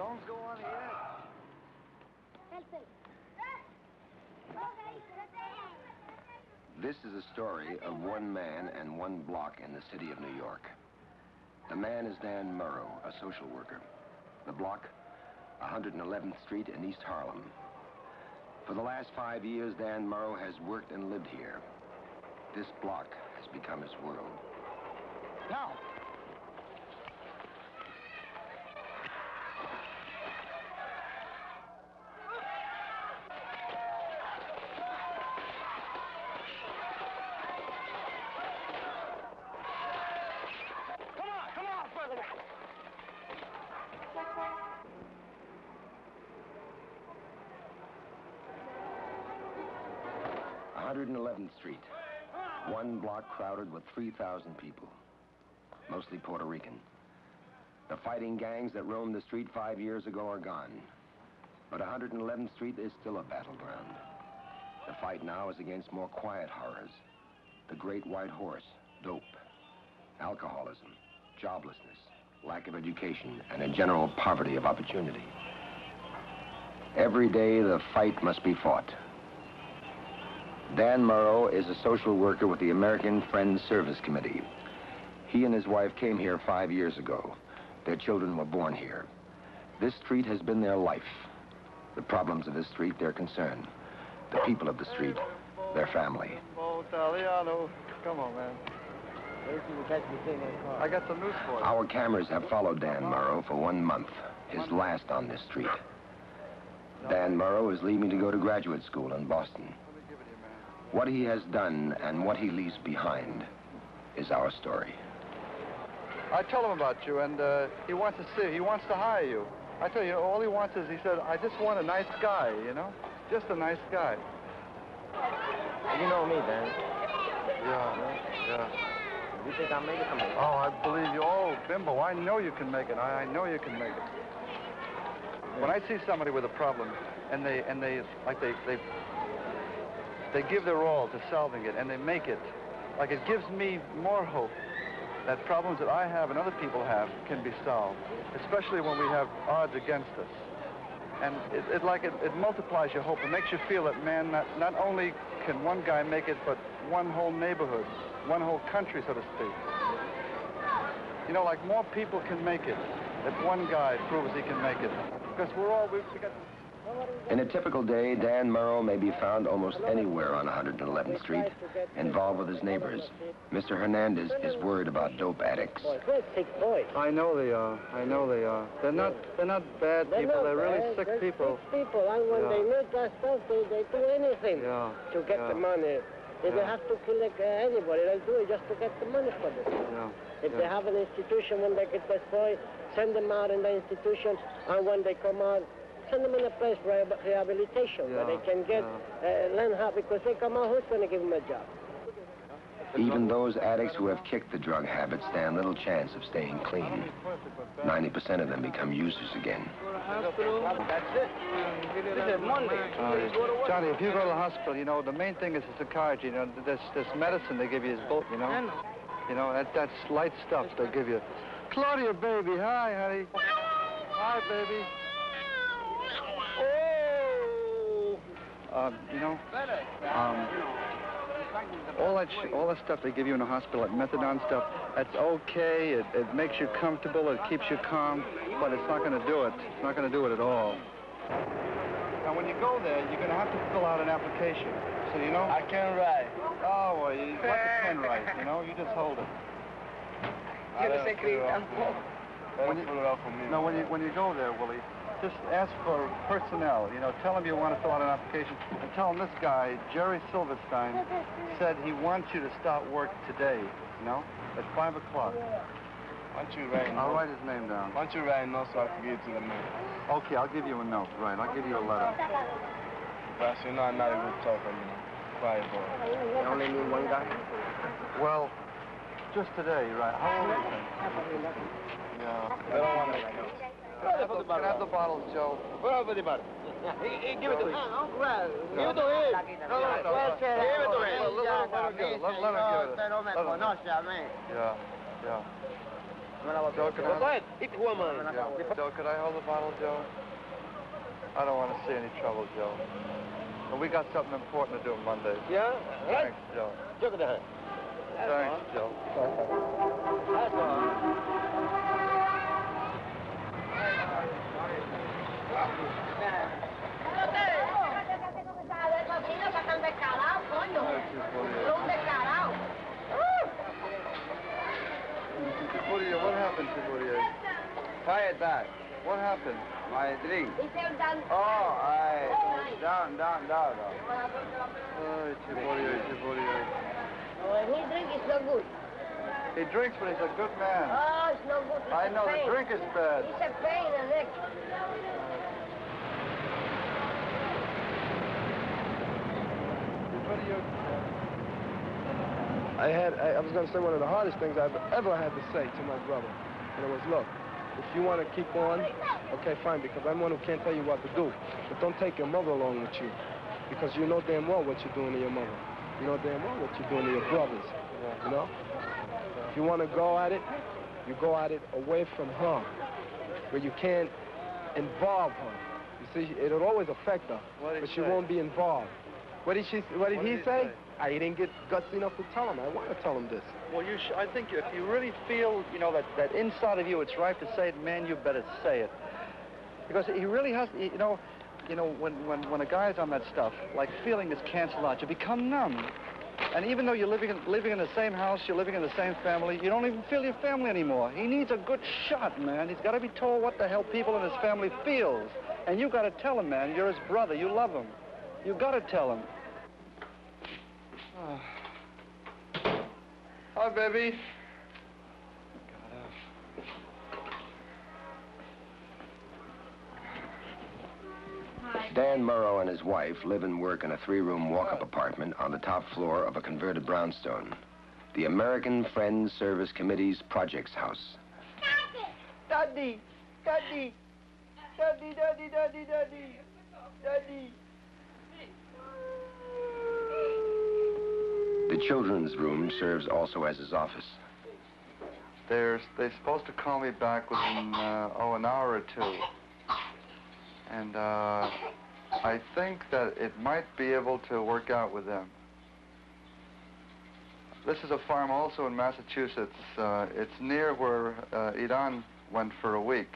Phones go on here. This is a story of one man and one block in the city of New York. The man is Dan Murrow, a social worker. The block, 111th Street in East Harlem. For the last 5 years, Dan Murrow has worked and lived here. This block has become his world. Now. Come on, further. 111th Street, one block crowded with 3,000 people, mostly Puerto Rican. The fighting gangs that roamed the street 5 years ago are gone, but 111th Street is still a battleground. The fight now is against more quiet horrors, the great white horse, dope, alcoholism, joblessness, lack of education, and a general poverty of opportunity. Every day the fight must be fought. Dan Murrow is a social worker with the American Friends Service Committee. He and his wife came here 5 years ago. Their children were born here. This street has been their life. The problems of this street, their concern. The people of the street, their family. Come on, man. I got some news for you. Our cameras have followed Dan Murrow for 1 month, his last on this street. Dan Murrow is leaving to go to graduate school in Boston. What he has done and what he leaves behind is our story. I told him about you, and he wants to see. He wants to hire you. I tell you, all he wants is, he said, I just want a nice guy, you know? Just a nice guy. You know me, Dan. Yeah. You think I'll make it? Oh, I believe you. Oh, Bimbo, I know you can make it. I know you can make it. When I see somebody with a problem, and they give their all to solving it, and they make it, like, it gives me more hope that problems that I have and other people have can be solved, especially when we have odds against us. And it multiplies your hope. It makes you feel that, man, not only can one guy make it, but one whole neighborhood, one whole country, so to speak. You know, like, more people can make it if one guy proves he can make it. Because we got... In a typical day, Dan Murrow may be found almost anywhere on 111th Street, involved with his neighbors. Mr. Hernandez is worried about dope addicts. I know they are. I know they are. They're not bad people. They're really sick people. Sick people, and when they need that stuff, they do anything to get the money. They don't have to kill anybody. They do it just to get the money for this. If they have an institution, when they get destroyed, send them out in the institution, and when they come out, send them in a place for rehabilitation where they can get, learn how, because they come out, who's going to give them a job? Even those addicts who have kicked the drug habit stand little chance of staying clean. 90% of them become users again. That's it. This is Monday. Johnny, if you go to the hospital, you know, the main thing is the psychiatry. You know, this medicine they give you is bull, you know? You know, that's light stuff they give you. Claudia, baby, hi, honey. Hi, baby. You know, all that stuff they give you in the hospital, that methadone stuff, that's okay. It makes you comfortable. It keeps you calm, but it's not going to do it. It's not going to do it at all. Now, when you go there, you're going to have to fill out an application. So, you know? I can't write. Oh, well, you let the pen write, you know? You just hold it. When you go there, Willie, just ask for personnel, you know, tell them you want to fill out an application, and tell them this guy, Jerry Silverstein, said he wants you to start work today, you know, at 5 o'clock. Why don't you write? I'll write his name down. Why don't you write a note so I can give it to the man? Okay, I'll give you a note, right, I'll give you a letter. Well, you know I'm not a good talker, you know, quiet boy. You only need one guy? Well, just today, right, how old is he? Yeah, I don't want to. Can I have the bottles, Joe? Give it to him. Give it to him. No. Give it to him. Let him give it. Yeah. Joe, could I... Joe, could I hold the bottle, Joe? I don't want to see any trouble, Joe. And we got something important to do Monday. Yeah? Thanks, Joe. Look at that. Thanks, Joe. That's all. What happened, Tiburia? Quiet back. What happened? My drink. Oh, down. Oh, Tiburia. When he drinks, it's no good. He drinks, but he's a good man. Oh, it's no good. It's I know, a pain. the drink is bad. It's a pain in the neck. I was going to say one of the hardest things I've ever had to say to my brother. And it was, look, if you want to keep on, okay, fine, because I'm one who can't tell you what to do. But don't take your mother along with you, because you know damn well what you're doing to your mother. You know damn well what you're doing to your brothers, you know? If you want to go at it, you go at it away from her, where you can't involve her. You see, it'll always affect her, but she won't be involved. What did he say? I didn't get guts enough to tell him. I want to tell him this. Well, I think if you really feel, you know, that inside of you it's right to say it, man, you better say it. Because he really has, you know, when a guy's on that stuff, like feeling is canceled out, you become numb. And even though you're living in the same house, you're living in the same family, you don't even feel your family anymore. He needs a good shot, man. He's got to be told what the hell people in his family feels. And you got to tell him, man, you're his brother, you love him. You got to tell him. Hi, baby. Dan Murrow and his wife live and work in a 3-room walk-up apartment on the top floor of a converted brownstone. The American Friends Service Committee's projects house. Daddy. The children's room serves also as his office. They're supposed to call me back within, an hour or two. And, I think that it might be able to work out with them. This is a farm also in Massachusetts. It's near where Idan went for a week.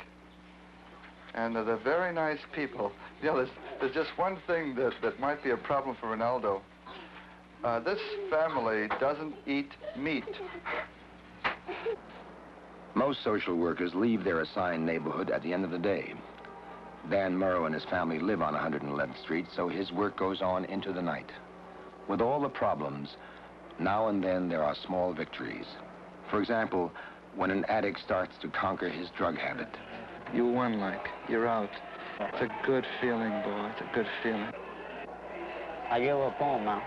And they're very nice people. You know, there's just one thing that might be a problem for Ronaldo. This family doesn't eat meat. Most social workers leave their assigned neighborhood at the end of the day. Dan Murrow and his family live on 111th Street, so his work goes on into the night. With all the problems, now and then there are small victories. For example, when an addict starts to conquer his drug habit. You won, like. You're out. It's a good feeling, boy. It's a good feeling. I gave a poem now.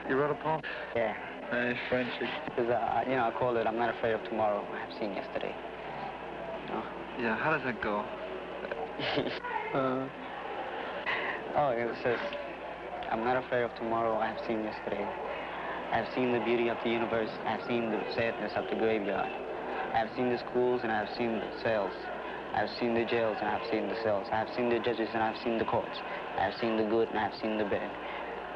You wrote a poem? Yeah. Hey, Frenchie. Because, I call it I'm Not Afraid of Tomorrow. I have seen yesterday. You know? Yeah, how does that go? It says, I'm not afraid of tomorrow. I have seen yesterday. I have seen the beauty of the universe. I have seen the sadness of the graveyard. I have seen the schools and I have seen the cells. I have seen the jails and I have seen the cells. I have seen the judges and I have seen the courts. I have seen the good and I have seen the bad.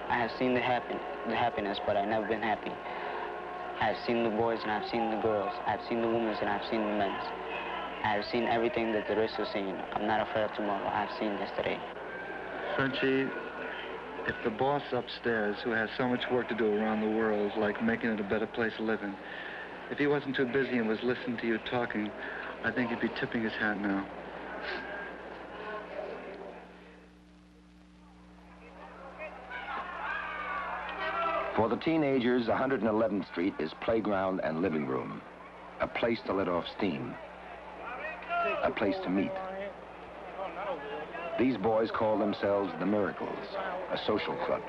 I have seen the happiness, but I've never been happy. I have seen the boys and I have seen the girls. I have seen the women and I have seen the men. I have seen everything that there is to see. I'm not afraid of tomorrow. I have seen yesterday. Frenchie, if the boss upstairs, who has so much work to do around the world, like making it a better place to live in, if he wasn't too busy and was listening to you talking, I think he'd be tipping his hat now. For the teenagers, 111th Street is playground and living room, a place to let off steam, a place to meet. These boys call themselves the Miracles, a social club.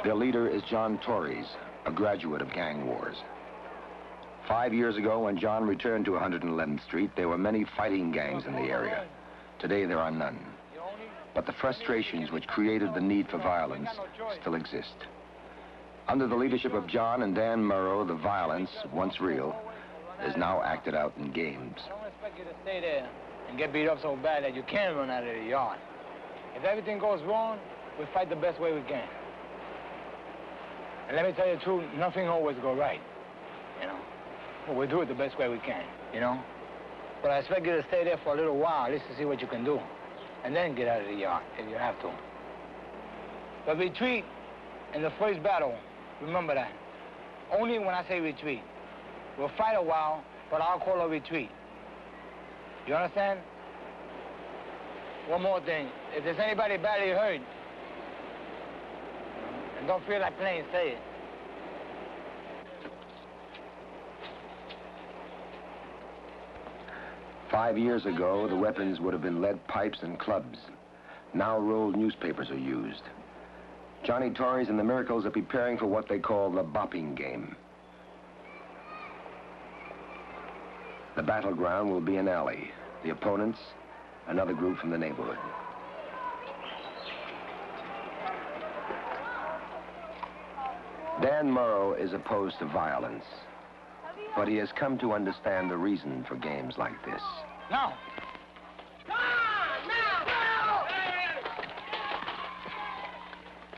Their leader is John Torres, a graduate of gang wars. 5 years ago, when John returned to 111th Street, there were many fighting gangs in the area. Today, there are none. But the frustrations which created the need for violence still exist. Under the leadership of John and Dan Murrow, the violence, once real, is now acted out in games. I don't expect you to stay there and get beat up so bad that you can't run out of the yard. If everything goes wrong, we fight the best way we can. And let me tell you the truth, nothing always goes right, you know. But we do it the best way we can, you know. But I expect you to stay there for a little while, at least to see what you can do. And then get out of the yard, if you have to. But retreat in the first battle, remember that. Only when I say retreat. We'll fight a while, but I'll call a retreat. You understand? One more thing. If there's anybody badly hurt, and don't feel like playing, say it. Five years ago, the weapons would have been lead pipes and clubs. Now rolled newspapers are used. Johnny Torres and the Miracles are preparing for what they call the bopping game. The battleground will be an alley. The opponents, another group from the neighborhood. Dan Murrow is opposed to violence, but he has come to understand the reason for games like this. No.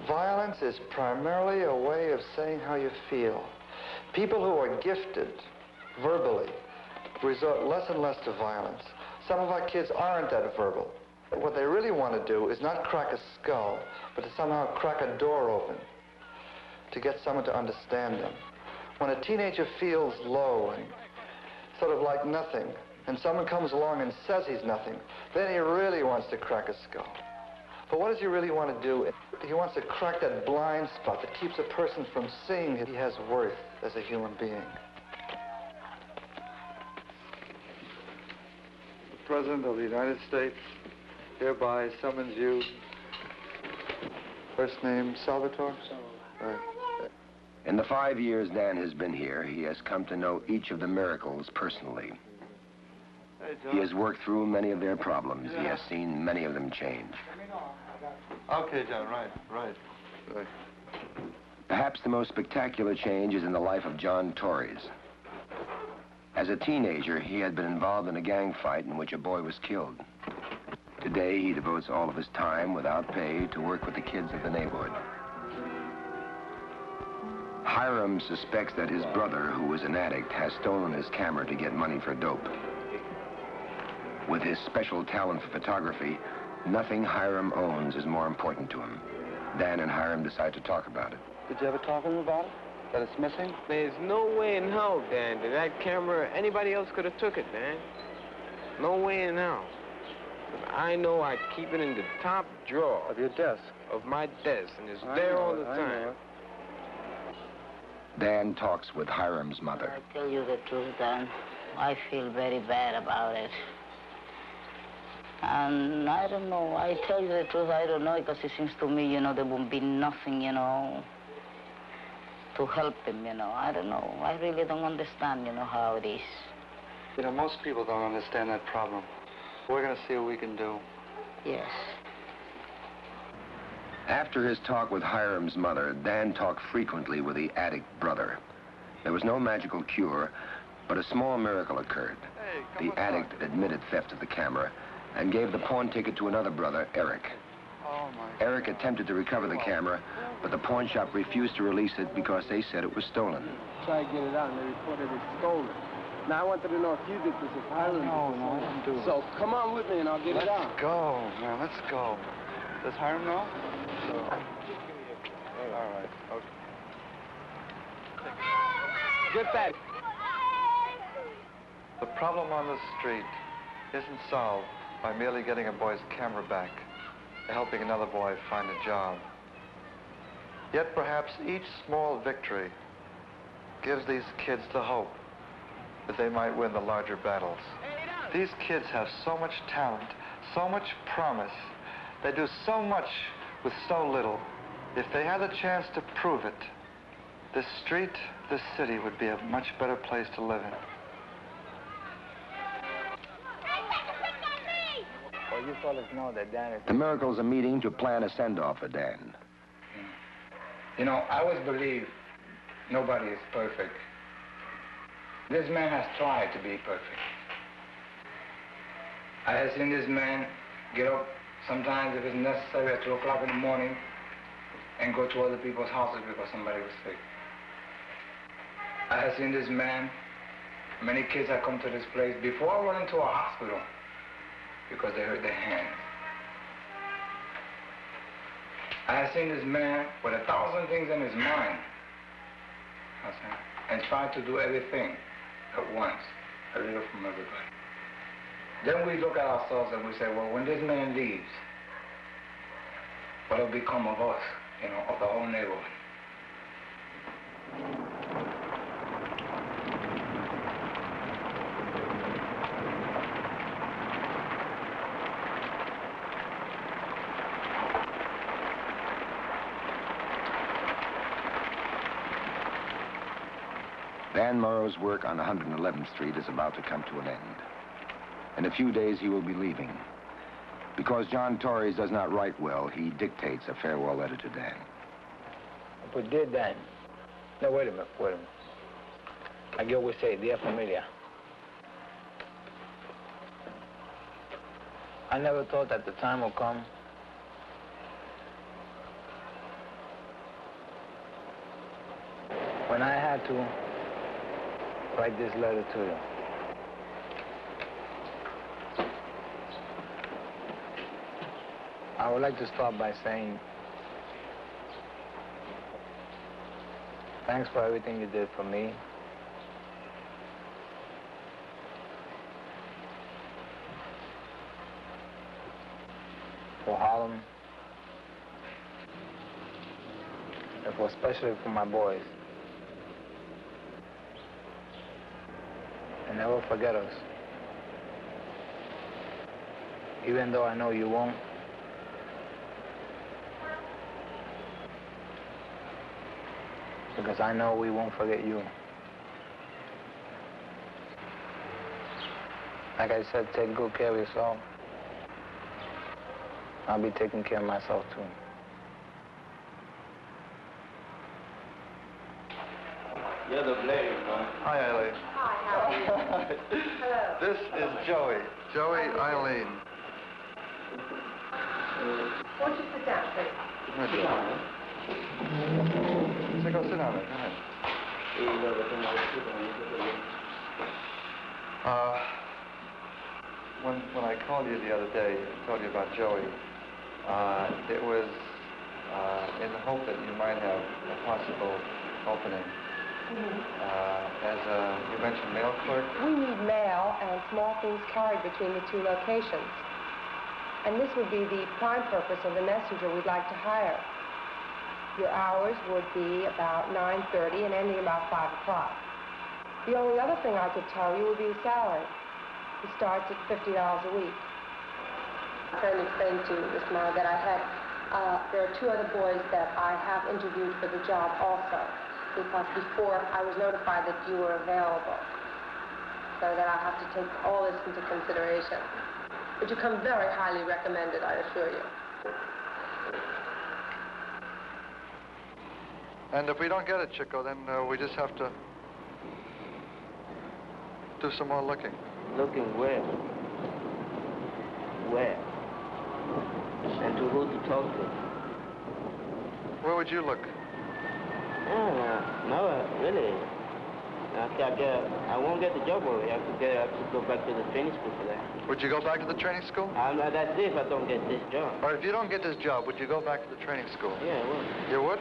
Violence is primarily a way of saying how you feel. People who are gifted verbally resort less and less to violence. Some of our kids aren't that verbal. What they really want to do is not crack a skull, but to somehow crack a door open to get someone to understand them. When a teenager feels low and sort of like nothing, and someone comes along and says he's nothing, then he really wants to crack a skull. But what does he really want to do? He wants to crack that blind spot that keeps a person from seeing he has worth as a human being. The President of the United States hereby summons you. First name, Salvatore? Right. In the 5 years Dan has been here, he has come to know each of the Miracles personally. He has worked through many of their problems. He has seen many of them change. Okay, John, right. Perhaps the most spectacular change is in the life of John Torres. As a teenager, he had been involved in a gang fight in which a boy was killed. Today, he devotes all of his time without pay to work with the kids of the neighborhood. Hiram suspects that his brother, who is an addict, has stolen his camera to get money for dope. With his special talent for photography, nothing Hiram owns is more important to him. Dan and Hiram decide to talk about it. Did you ever talk to him about it? That it's missing? There's no way in hell, Dan, that camera, anybody else could have took it, Dan. No way in hell. But I know I keep it in the top drawer. Of your desk? Of my desk, and it's there all the time. Dan talks with Hiram's mother. I tell you the truth, Dan. I feel very bad about it. And I don't know, I tell you the truth, I don't know, because it seems to me, you know, there won't be nothing, you know, to help him, you know. I don't know. I really don't understand, you know, how it is. You know, most people don't understand that problem. We're going to see what we can do. Yes. After his talk with Hiram's mother, Dan talked frequently with the addict brother. There was no magical cure, but a small miracle occurred. The addict admitted theft of the camera and gave the pawn ticket to another brother, Eric. Eric attempted to recover the camera, but the pawn shop refused to release it because they said it was stolen. Try to get it out, and they reported it stolen. Now, I wanted to know if you did this, if Hiram did this. No, I didn't do it. So, come on with me, and I'll get it out. Let's go, man, let's go. Does Hiram know? No. All right, okay. Get that. The problem on the street isn't solved by merely getting a boy's camera back, helping another boy find a job. Yet perhaps each small victory gives these kids the hope that they might win the larger battles. These kids have so much talent, so much promise. They do so much with so little. If they had the chance to prove it, this street, this city would be a much better place to live in. Well, you fellas know that Dan is... The Miracles are meeting to plan a send-off for Dan. You know, I always believe nobody is perfect. This man has tried to be perfect. I have seen this man get up sometimes if it's necessary at 2 o'clock in the morning and go to other people's houses because somebody was sick. I have seen this man, many kids have come to this place before running to a hospital because they hurt their hands. I have seen this man with 1,000 things in his mind and try to do everything at once, a little from everybody. Then we look at ourselves and we say, well, when this man leaves, what will become of us, you know, of the whole neighborhood? Dan Murrow's work on 111th Street is about to come to an end. In a few days, he will be leaving. Because John Torres does not write well, he dictates a farewell letter to Dan. But dear Dan, no, wait a minute. Like you always say, dear familia. I never thought that the time would come when I had to write this letter to you. I would like to start by saying thanks for everything you did for me. For Harlem. And especially for my boys. And never forget us. Even though I know you won't. Because I know we won't forget you. Like I said, take good care of yourself. I'll be taking care of myself too. You're the blade, man. Hi, Eileen. Hi, how are you? Hello. This is Joey. Joey, Eileen. Won't you sit down, please? Sit down. So go sit down there. Go ahead. When I called you the other day and told you about Joey, it was in the hope that you might have a possible opening. As you mentioned, mail clerk? We need mail and small things carried between the two locations. And this would be the prime purpose of the messenger we'd like to hire. Your hours would be about 9:30 and ending about 5 o'clock. The only other thing I could tell you would be the salary. It starts at $50 a week. I'm trying to explain to Miss Murrow that there are 2 other boys that I have interviewed for the job also, because before I was notified that you were available, so that I have to take all this into consideration. But you come very highly recommended, I assure you. And if we don't get it, Chico, then we just have to do some more looking. Looking where? Where? And to who to talk to? Where would you look? No, really. I won't get the job over here. I have to go back to the training school for that. Would you go back to the training school? That's if I don't get this job. Or if you don't get this job, would you go back to the training school? Yeah, I would. You would?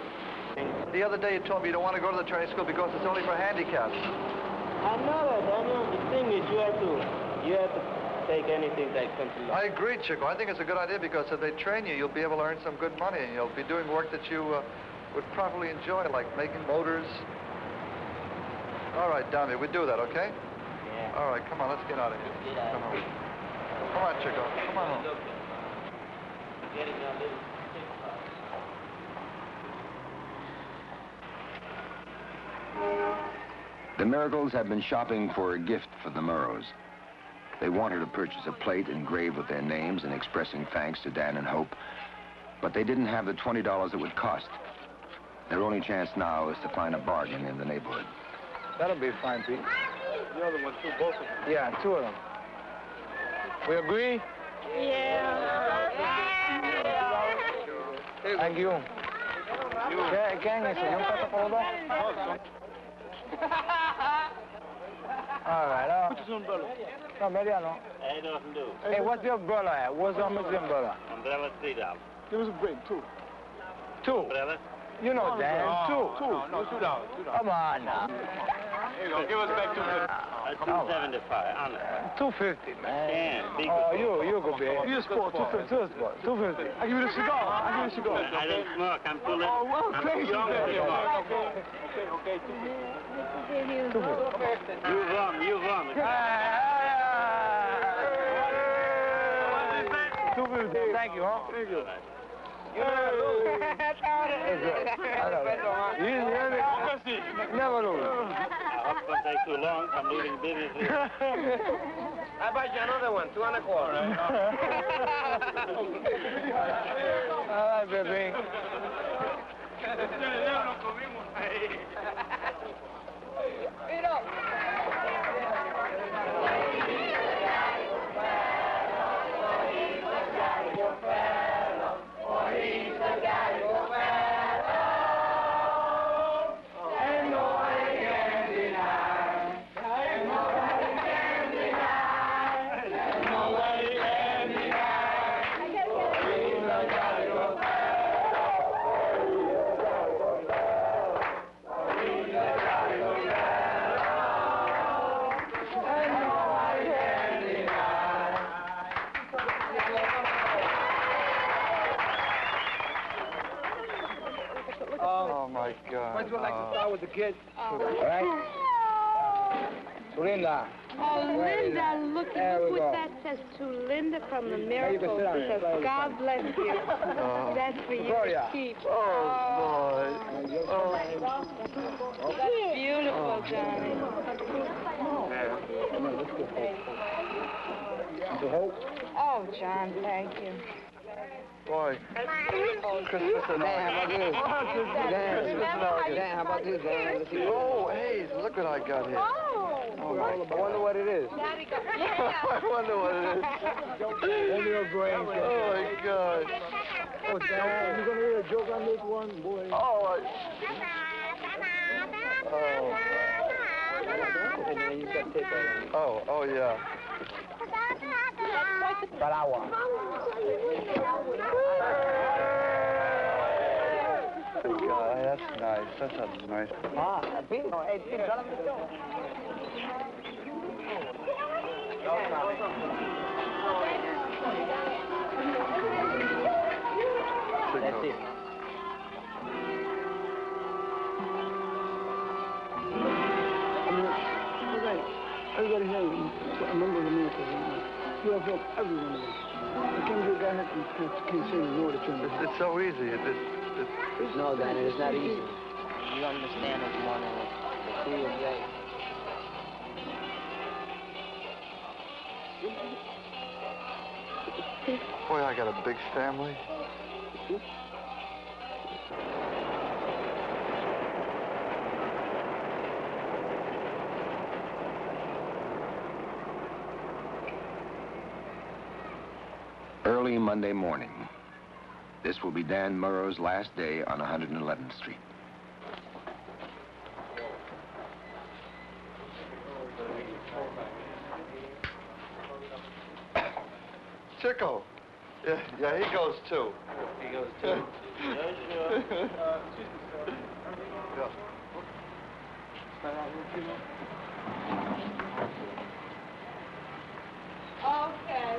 The other day you told me you don't want to go to the training school because it's only for handicapped. I know that. I know. The thing is, you have to take anything that comes along. I agree, Chico. I think it's a good idea because if they train you, you'll be able to earn some good money and you'll be doing work that you would probably enjoy, like making motors. All right, Dummy, we do that, okay? Yeah. All right, come on, let's get out of here. Let's get out of here. Come on, Chico. Come on home. Getting a little... The Miracles have been shopping for a gift for the Murrows. They wanted to purchase a plate engraved with their names and expressing thanks to Dan and Hope, but they didn't have the $20 it would cost. Their only chance now is to find a bargain in the neighborhood. That'll be fine, Pete. the other one, too, both of them. Yeah, two of them. We agree? Yeah. Thank you. ¿Quién es eso? ¿Un peso por los dos? All right. Which is umbrella? No, mediano. Hey, what's your umbrella at? What's your umbrella? Umbrella $3. Give us a break, too. Two. Umbrella? You know, Dan. Two. No, $2. Come on now. Here you go. Give us back $250. $2.75. Honest. $2.50, man. Yeah, big. Oh, you go big. You sport, $250. $2.50. I give you the cigar. I give you the cigar. I don't smoke. I'm too little. Oh, well, I'm crazy. too young to smoke. Okay, $250. You won. $2.50. Thank you, huh? Thank you. Never lose. I hope it won't take too long. I'm losing business here. I buy you another one, 2 1/4. All right, baby. Oh, my God. Why do you like to start with the kids? All right. Linda. Oh, Linda, look what that says to Linda from the Miracles. It says, God bless you. That's for you to keep. Oh, boy. That's beautiful, Johnny. Oh, John, thank you. Boy. Christmas and all. Dan, how about this, Dan? Oh, hey, look what I got here. Oh, my God. I wonder what it is. I wonder what it is. Oh, my God. Oh, Dan, you gonna hear a joke on this one, boy? Oh, oh, yeah. Paraguay. God, that's nice. That's a nice. That's it. Everybody here, a member of the Miracles. You have helped everyone of us. I can't get a guy that can't say no to him. It's so easy. No, Dan, it's not easy. You understand this morning with the free and right. Boy, I got a big family. Early Monday morning. This will be Dan Murrow's last day on 111th Street. Chico. Yeah, he goes too. He goes too. Yeah, sure. Yeah. Okay.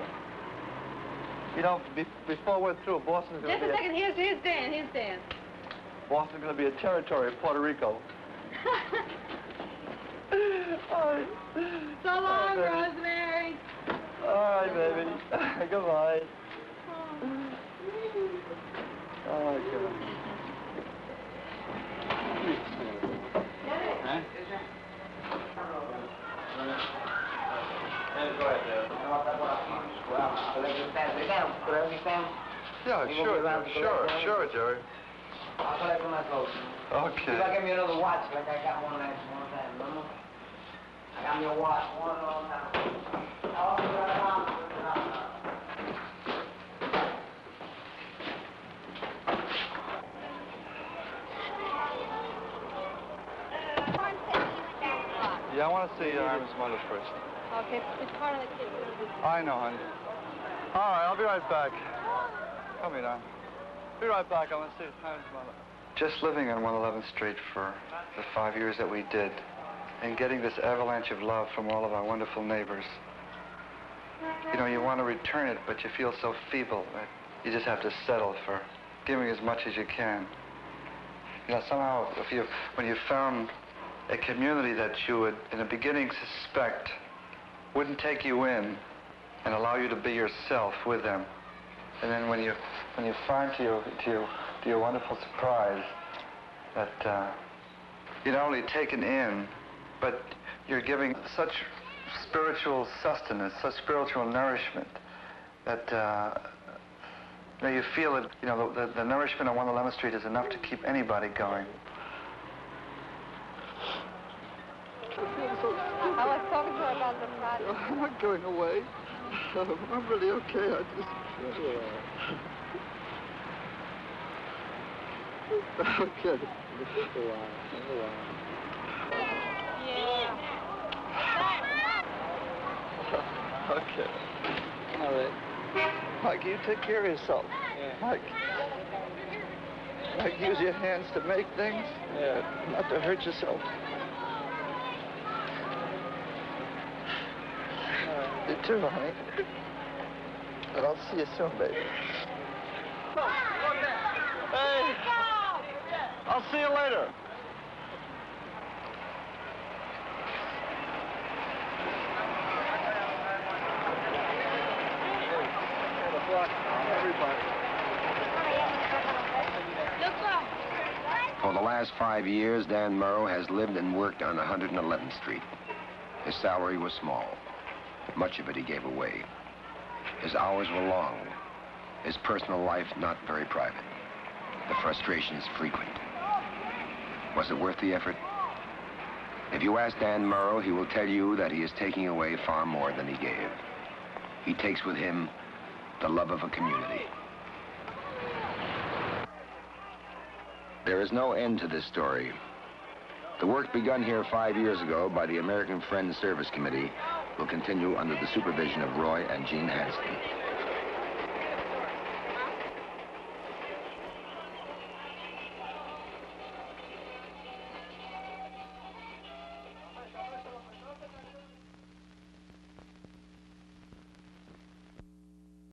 You know, before we're through, Boston's going to be... Just a second. Here's Dan. Here's Dan. Boston's going to be a territory of Puerto Rico. So long, Rosemary. All right, baby. Goodbye. Oh, my God. Yeah, sure, Jerry. I'll collect my clothes. Okay. You gotta give me another watch like I got one last time, remember? I'm your watch. One all time. Yeah, I want to see Iron's mother first. Okay, it's part of the kid. I know, honey. All right, I'll be right back. Come here, Iron. Be right back. I want to see Iron's mother. Just living on 111th Street for the 5 years that we did, and getting this avalanche of love from all of our wonderful neighbors. You know, you want to return it, but you feel so feeble that you just have to settle for giving as much as you can. You know, somehow, when you found a community that you would, in the beginning, suspect wouldn't take you in and allow you to be yourself with them, and then when you find to your wonderful surprise that you're not only taken in, but you're giving such spiritual sustenance, such spiritual nourishment that you feel that the nourishment on 111th Street is enough to keep anybody going. I was talking to her about the project. I'm not going away. I'm really okay. I just... Okay. Yeah. Okay. All right. Mike, you take care of yourself. Yeah. Mike, use your hands to make things. Yeah. Not to hurt yourself. You too, honey. And I'll see you soon, baby. Hey! I'll see you later. For the last 5 years, Dan Murrow has lived and worked on 111th Street. His salary was small. Much of it he gave away. His hours were long. His personal life not very private. The frustrations frequent. Was it worth the effort? If you ask Dan Murrow, he will tell you that he is taking away far more than he gave. He takes with him the love of a community. There is no end to this story. The work begun here 5 years ago by the American Friends Service Committee will continue under the supervision of Roy and Jean Hanston.